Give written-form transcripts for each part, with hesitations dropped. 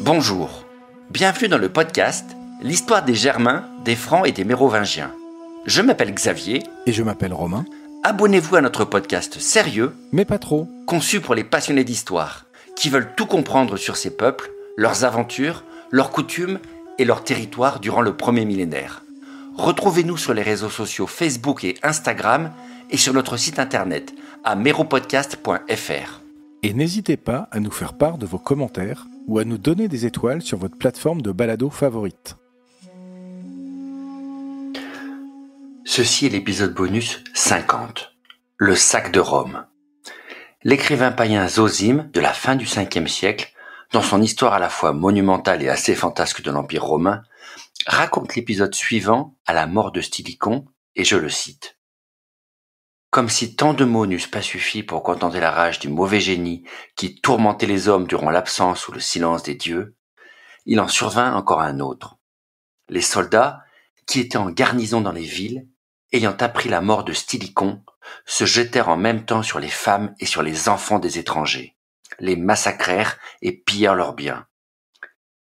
Bonjour, bienvenue dans le podcast L'histoire des Germains, des Francs et des Mérovingiens. Je m'appelle Xavier. Et je m'appelle Romain. Abonnez-vous à notre podcast sérieux, mais pas trop, conçu pour les passionnés d'histoire, qui veulent tout comprendre sur ces peuples, leurs aventures, leurs coutumes et leurs territoires durant le premier millénaire. Retrouvez-nous sur les réseaux sociaux Facebook et Instagram et sur notre site internet à meropodcast.fr. Et n'hésitez pas à nous faire part de vos commentaires ou à nous donner des étoiles sur votre plateforme de balado favorite. Ceci est l'épisode bonus 50, le sac de Rome. L'écrivain païen Zosime, de la fin du 5e siècle, dans son histoire à la fois monumentale et assez fantasque de l'Empire romain, raconte l'épisode suivant à la mort de Stylicon, et je le cite. Comme si tant de mots n'eussent pas suffi pour contenter la rage du mauvais génie qui tourmentait les hommes durant l'absence ou le silence des dieux, il en survint encore un autre. Les soldats, qui étaient en garnison dans les villes, ayant appris la mort de Stylicon, se jetèrent en même temps sur les femmes et sur les enfants des étrangers, les massacrèrent et pillèrent leurs biens.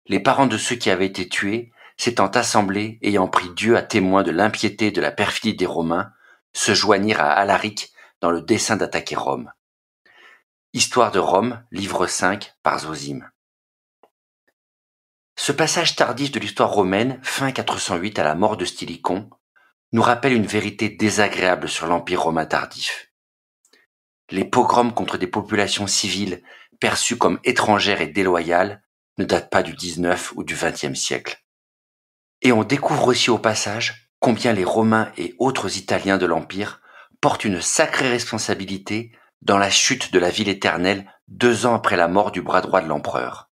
Les parents de ceux qui avaient été tués, s'étant assemblés, ayant pris Dieu à témoin de l'impiété et de la perfidie des Romains, se joignirent à Alaric dans le dessein d'attaquer Rome. Histoire de Rome, livre 5, par Zosime. Ce passage tardif de l'histoire romaine, fin 408 à la mort de Stylicon, nous rappelle une vérité désagréable sur l'Empire romain tardif. Les pogroms contre des populations civiles perçues comme étrangères et déloyales ne datent pas du 19 ou du 20e siècle. Et on découvre aussi au passage combien les Romains et autres Italiens de l'Empire portent une sacrée responsabilité dans la chute de la ville éternelle 2 ans après la mort du bras droit de l'empereur.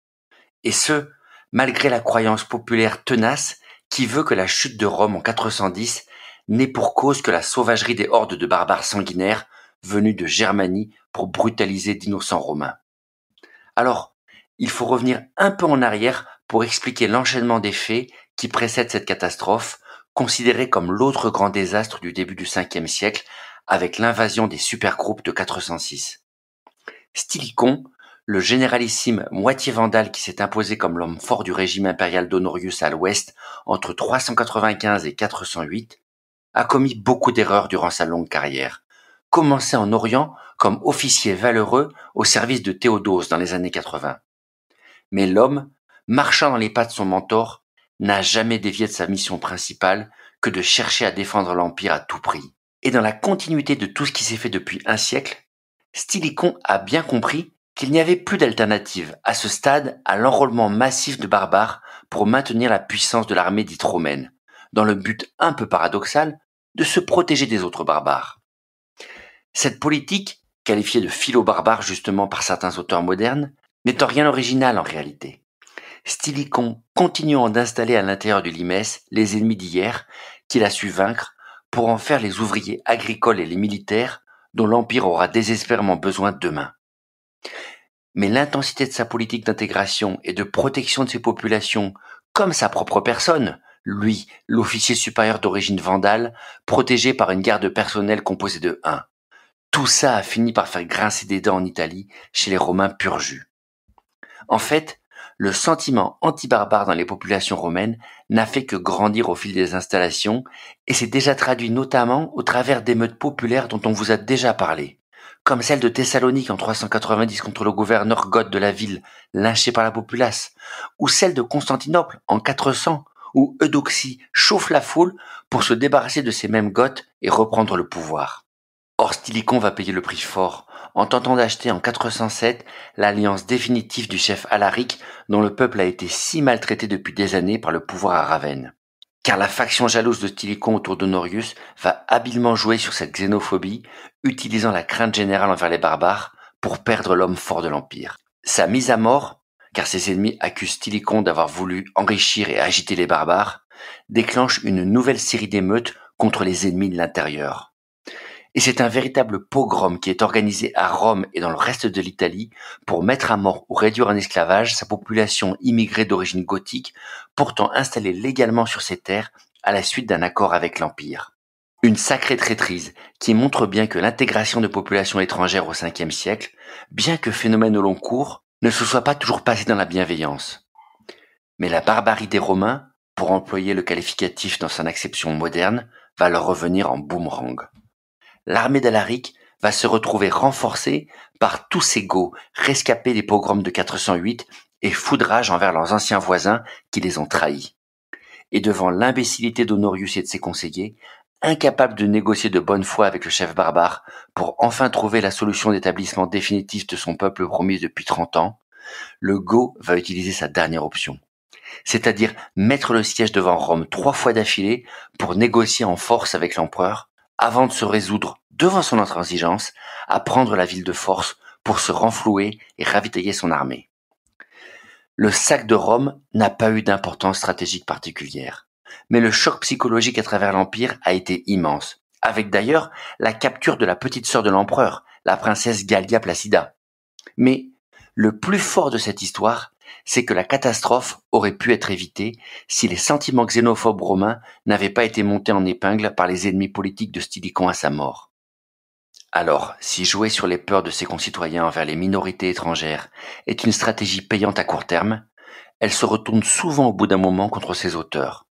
Et ce, malgré la croyance populaire tenace qui veut que la chute de Rome en 410 n'ait pour cause que la sauvagerie des hordes de barbares sanguinaires venus de Germanie pour brutaliser d'innocents Romains. Alors, il faut revenir un peu en arrière pour expliquer l'enchaînement des faits qui précèdent cette catastrophe, considérée comme l'autre grand désastre du début du 5e siècle avec l'invasion des supergroupes de 406. Stylicon, le généralissime moitié vandale qui s'est imposé comme l'homme fort du régime impérial d'Honorius à l'ouest entre 395 et 408, a commis beaucoup d'erreurs durant sa longue carrière, commencé en Orient comme officier valeureux au service de Théodose dans les années 80. Mais l'homme, marchant dans les pas de son mentor, n'a jamais dévié de sa mission principale que de chercher à défendre l'Empire à tout prix. Et dans la continuité de tout ce qui s'est fait depuis un siècle, Stylicon a bien compris qu'il n'y avait plus d'alternative à ce stade à l'enrôlement massif de barbares pour maintenir la puissance de l'armée dite romaine, dans le but un peu paradoxal de se protéger des autres barbares. Cette politique, qualifiée de philo-barbare justement par certains auteurs modernes, n'est en rien original en réalité. Stylicon continuant d'installer à l'intérieur du Limès les ennemis d'hier qu'il a su vaincre pour en faire les ouvriers agricoles et les militaires dont l'Empire aura désespérément besoin demain. Mais l'intensité de sa politique d'intégration et de protection de ses populations, comme sa propre personne, lui, l'officier supérieur d'origine vandale, protégé par une garde personnelle composée de 1, tout ça a fini par faire grincer des dents en Italie chez les Romains pur jus. En fait, le sentiment anti-barbare dans les populations romaines n'a fait que grandir au fil des installations et s'est déjà traduit notamment au travers d'émeutes populaires dont on vous a déjà parlé, comme celle de Thessalonique en 390 contre le gouverneur goth de la ville, lynché par la populace, ou celle de Constantinople en 400, où Eudoxie chauffe la foule pour se débarrasser de ces mêmes Goths et reprendre le pouvoir. Or Stylicon va payer le prix fort, en tentant d'acheter en 407 l'alliance définitive du chef Alaric dont le peuple a été si maltraité depuis des années par le pouvoir à Ravenne. Car la faction jalouse de Stylicon autour d'Honorius va habilement jouer sur cette xénophobie, utilisant la crainte générale envers les barbares pour perdre l'homme fort de l'Empire. Sa mise à mort, car ses ennemis accusent Stylicon d'avoir voulu enrichir et agiter les barbares, déclenche une nouvelle série d'émeutes contre les ennemis de l'intérieur. Et c'est un véritable pogrom qui est organisé à Rome et dans le reste de l'Italie pour mettre à mort ou réduire en esclavage sa population immigrée d'origine gothique, pourtant installée légalement sur ces terres à la suite d'un accord avec l'Empire. Une sacrée traîtrise qui montre bien que l'intégration de populations étrangères au 5e siècle, bien que phénomène au long cours, ne se soit pas toujours passé dans la bienveillance. Mais la barbarie des Romains, pour employer le qualificatif dans son acception moderne, va leur revenir en boomerang. L'armée d'Alaric va se retrouver renforcée par tous ces Goths rescapés des pogroms de 408 et foudrage envers leurs anciens voisins qui les ont trahis. Et devant l'imbécilité d'Honorius et de ses conseillers, incapables de négocier de bonne foi avec le chef barbare pour enfin trouver la solution d'établissement définitif de son peuple promise depuis 30 ans, le Goth va utiliser sa dernière option. C'est-à-dire mettre le siège devant Rome 3 fois d'affilée pour négocier en force avec l'empereur, avant de se résoudre, devant son intransigeance, à prendre la ville de force pour se renflouer et ravitailler son armée. Le sac de Rome n'a pas eu d'importance stratégique particulière, mais le choc psychologique à travers l'Empire a été immense, avec d'ailleurs la capture de la petite sœur de l'empereur, la princesse Gallia Placida. Mais le plus fort de cette histoire, c'est que la catastrophe aurait pu être évitée si les sentiments xénophobes romains n'avaient pas été montés en épingle par les ennemis politiques de Stilicon à sa mort. Alors, si jouer sur les peurs de ses concitoyens envers les minorités étrangères est une stratégie payante à court terme, elle se retourne souvent au bout d'un moment contre ses auteurs,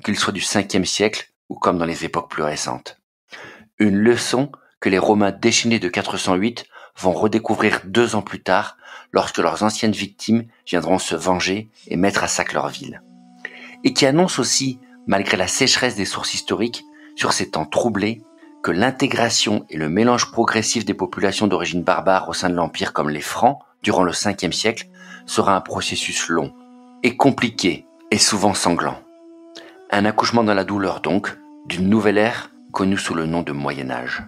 qu'ils soient du 5e siècle ou comme dans les époques plus récentes. Une leçon que les Romains déchaînés de 408 vont redécouvrir 2 ans plus tard, lorsque leurs anciennes victimes viendront se venger et mettre à sac leur ville. Et qui annonce aussi, malgré la sécheresse des sources historiques, sur ces temps troublés, que l'intégration et le mélange progressif des populations d'origine barbare au sein de l'Empire comme les Francs, durant le 5e siècle, sera un processus long, et compliqué, et souvent sanglant. Un accouchement dans la douleur donc, d'une nouvelle ère connue sous le nom de Moyen Âge.